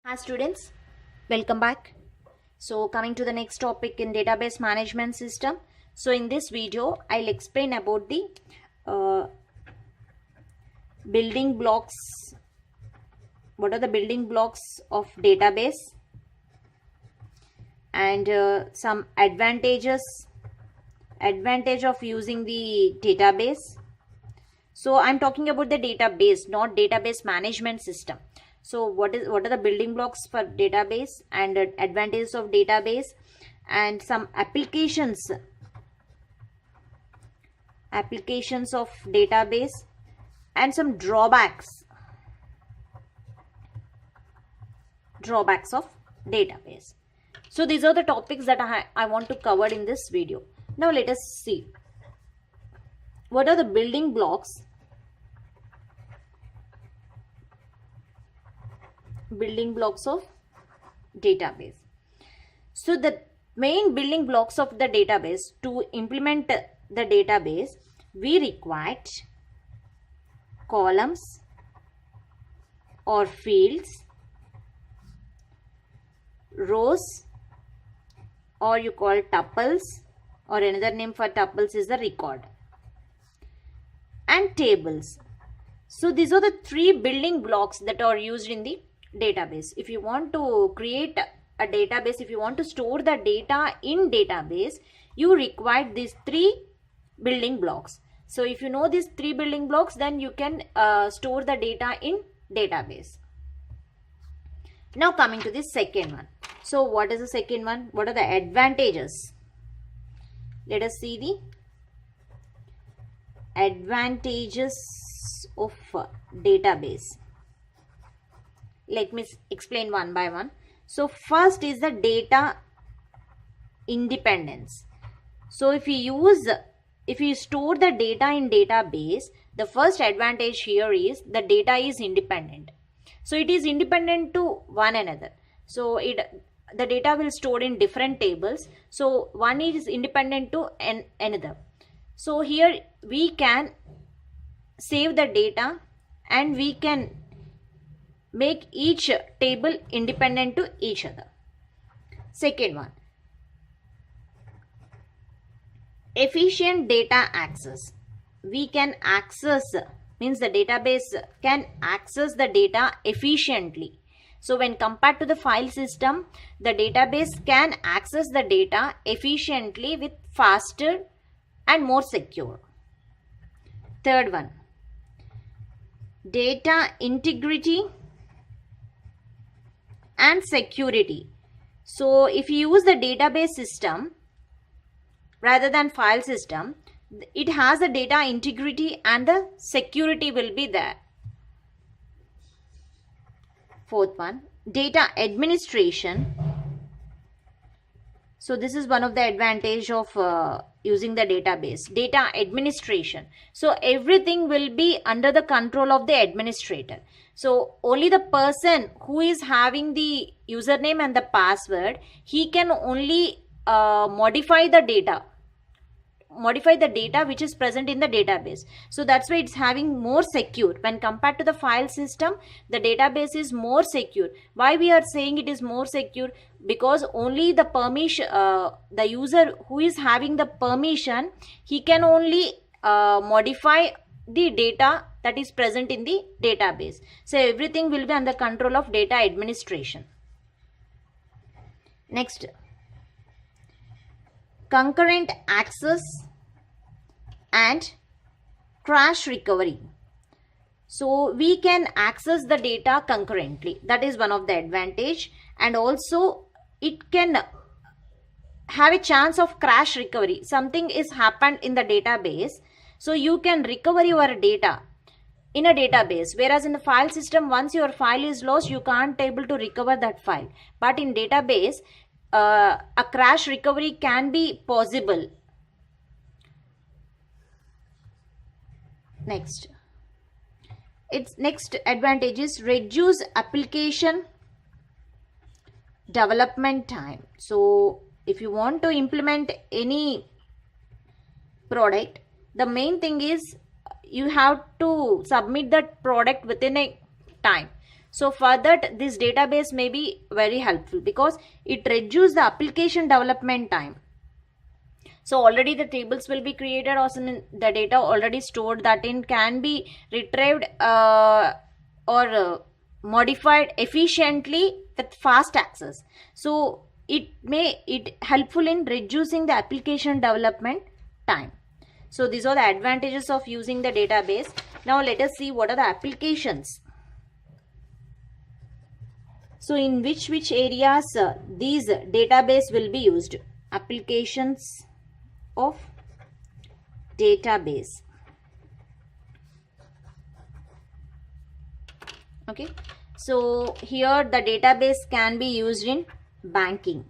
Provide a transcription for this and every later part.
Hi students, welcome back. So coming to the next topic in database management system. So in this video, I'll explain about the building blocks. What are the building blocks of database and some advantage of using the database. So I'm talking about the database, not database management system. So what are the building blocks for database and advantages of database and some applications of database and some drawbacks of database. So these are the topics that I want to cover in this video. Now let us see what are the building blocks of database. So the main building blocks of the database, to implement the database, we required columns or fields, rows, or you call tuples, or another name for tuples is the record, and tables. So these are the three building blocks that are used in the database. If you want to create a database, if you want to store the data in database, you require these three building blocks. So if you know these three building blocks, then you can store the data in database. Now coming to the second one. So what is the second one? What are the advantages? Let us see the advantages of database. Let me explain one by one. So first is the data independence. So if you store the data in database, the first advantage here is the data is independent. So it is independent to one another. So the data will store in different tables. So one is independent to another. So here we can save the data and we can make each table independent to each other. Second one, efficient data access. We can access, means the database can access the data efficiently. So when compared to the file system, the database can access the data efficiently with faster and more secure. Third one, data integrity and security. So if you use the database system rather than file system, it has the data integrity and the security will be there. Fourth one, data administration. So this is one of the advantage of using the database, data administration. So everything will be under the control of the administrator. So only the person who is having the username and the password, he can only modify the data which is present in the database. So that's why it's having more secure. When compared to the file system, the database is more secure. Why we are saying it is more secure? Because only the permission, the user who is having the permission, he can only modify the data that is present in the database. So everything will be under control of data administration. Next, concurrent access and crash recovery. So we can access the data concurrently. That is one of the advantage, and also it can have a chance of crash recovery. Something is happened in the database, so you can recover your data in a database, whereas in the file system, once your file is lost, you can't able to recover that file. But in database, a crash recovery can be possible. Next, its next advantage is reduce application development time. So if you want to implement any product, the main thing is you have to submit that product within a time. So for that, this database may be very helpful because it reduces the application development time. So already the tables will be created, or the data already stored that in can be retrieved or modified efficiently with fast access. So it helpful in reducing the application development time. So these are the advantages of using the database. Now let us see what are the applications. So in which areas these database will be used? Applications of database. Okay, so here the database can be used in banking.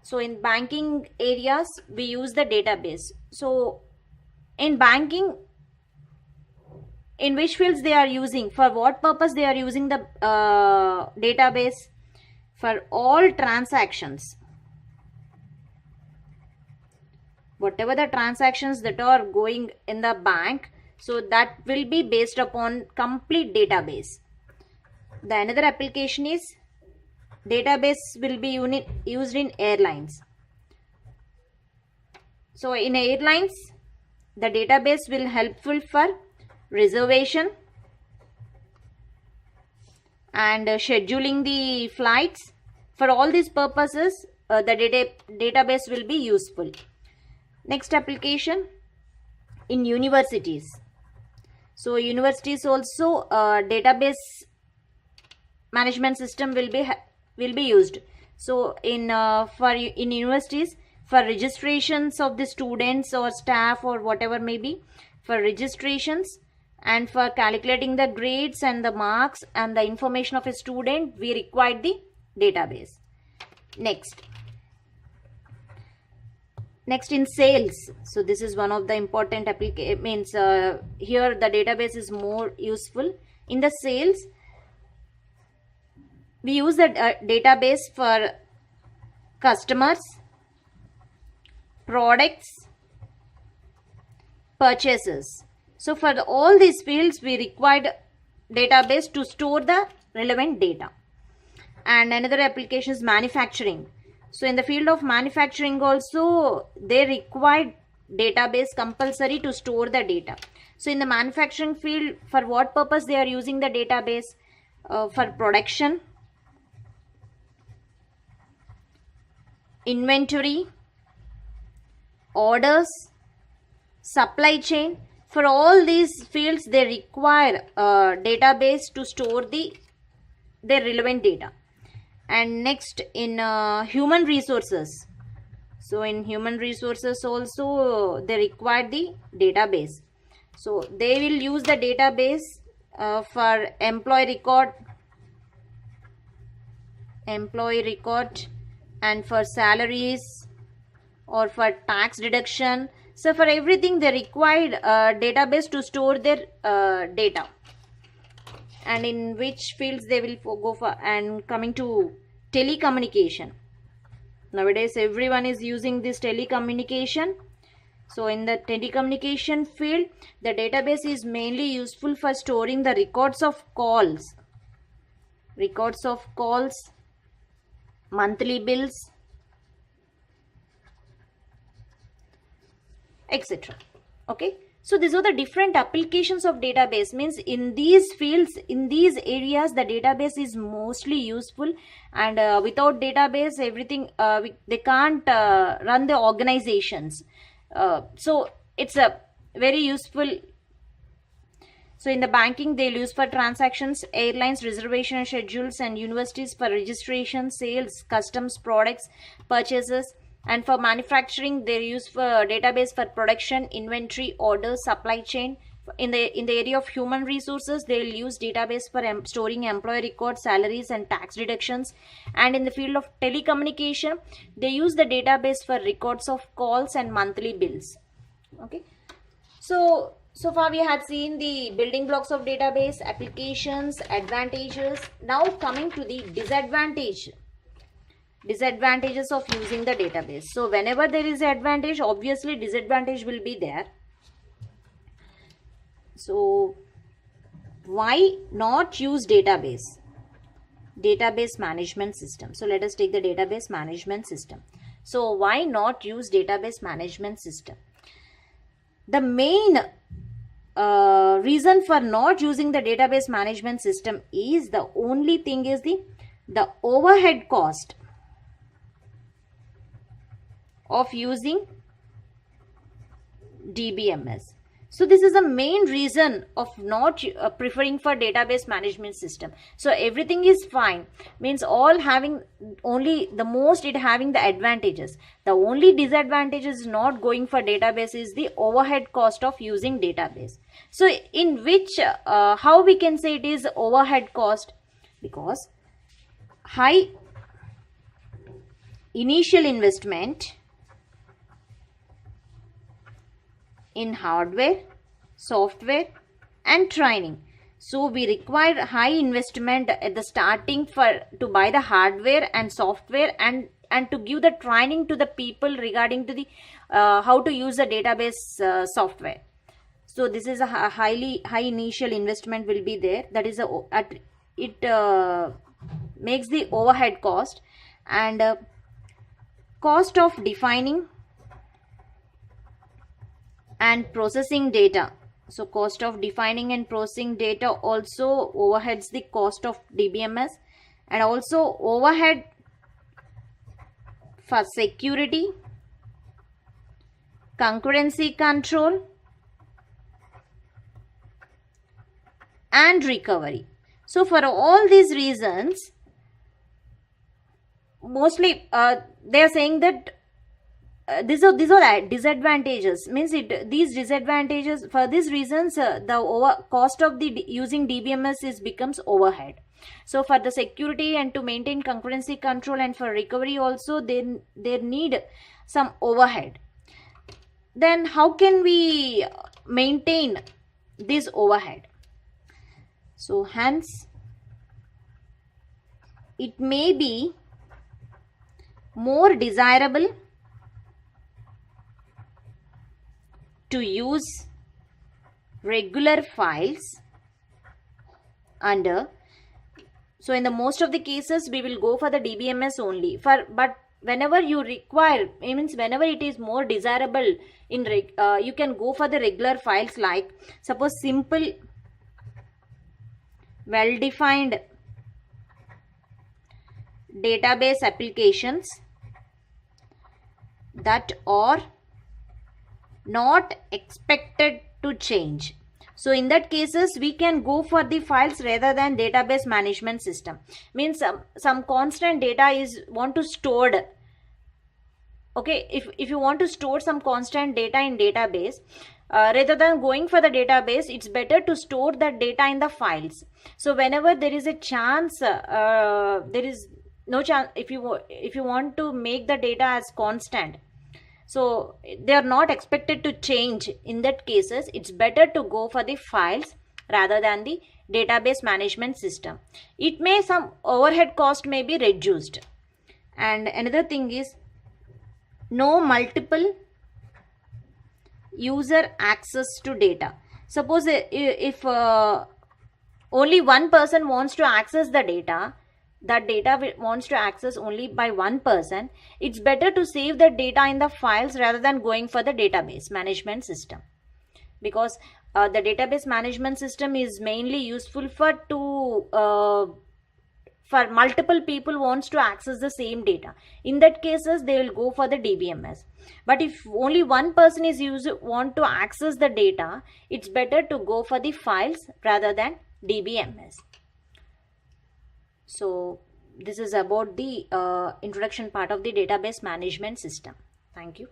So in banking areas we use the database. So in banking, in which fields they are using, for what purpose they are using the database? For all transactions, whatever the transactions that are going in the bank, so that will be based upon complete database. The another application is database will be used in airlines. So in airlines, the database will helpful for reservation and scheduling the flights. For all these purposes, the database will be useful. Next application, in universities. So universities also database management system will be used. So in universities, for registrations of the students or staff or whatever may be, for registrations and for calculating the grades and the marks and the information of a student, we require the database. Next in sales. So this is one of the important application, means here the database is more useful. In the sales, we use the database for customers, products, purchases. So for all these fields we required database to store the relevant data. And another application is manufacturing. So in the field of manufacturing also they required database compulsory to store the data. So in the manufacturing field, for what purpose they are using the database? For production, inventory, orders, supply chain. For all these fields they require a database to store their relevant data. And next in human resources. So in human resources also they require the database. So they will use the database for employee record and for salaries or for tax deduction. So for everything they required a database to store their data. And in which fields they will go for? And coming to telecommunication. Nowadays everyone is using this telecommunication. So in the telecommunication field, the database is mainly useful for storing the records of calls, monthly bills, etc. Okay. So these are the different applications of database. Means in these fields, in these areas, the database is mostly useful. And without database, everything they can't run the organizations. So it's a very useful. So in the banking, they'll use for transactions, airlines, reservation schedules, and universities for registration, sales, customs, products, purchases. And for manufacturing, they use for database for production, inventory, orders, supply chain. In the area of human resources, they will use database for storing employee records, salaries, and tax deductions. And in the field of telecommunication, they use the database for records of calls and monthly bills. Okay. So far we had seen the building blocks of database, applications, advantages. Now coming to the disadvantages of using the database. So whenever there is an advantage, obviously disadvantage will be there. So why not use database management system? So let us take the database management system. So why not use database management system? The main reason for not using the database management system is the only thing is the overhead cost of using DBMS. So this is the main reason of not preferring for database management system. So everything is fine, means all having only the most it having the advantages. The only disadvantage is not going for database is the overhead cost of using database. So in which how we can say it is overhead cost? Because high initial investment in hardware, software and training. So we require high investment at the starting to buy the hardware and software and to give the training to the people regarding to the how to use the database software. So this is a high initial investment will be there. That is it makes the overhead cost and cost of defining and processing data. So cost of defining and processing data also overheads the cost of DBMS, and also overhead for security, concurrency control and recovery. So for all these reasons, mostly they are saying that these are disadvantages, means these disadvantages, for these reasons the cost of the using DBMS becomes overhead. So for the security and to maintain concurrency control and for recovery also they need some overhead. Then how can we maintain this overhead? So hence it may be more desirable to use regular files under. So in the most of the cases we will go for the DBMS only, but whenever you require, it means whenever it is more desirable in you can go for the regular files, like suppose simple well defined database applications that are not expected to change. So in that cases we can go for the files rather than database management system. Means some constant data is want to stored. Okay, if you want to store some constant data in database, rather than going for the database, it's better to store that data in the files. So whenever there is a chance, there is no chance, if you want to make the data as constant, so they are not expected to change, in that cases it's better to go for the files rather than the database management system. It may some overhead cost may be reduced. And another thing is no multiple user access to data. Suppose if only one person wants to access the data, that data wants to access only by one person, it's better to save the data in the files rather than going for the database management system. Because the database management system is mainly useful for multiple people wants to access the same data. In that cases they will go for the DBMS. But if only one person is want to access the data, it's better to go for the files rather than DBMS. So this is about the introduction part of the database management system. Thank you.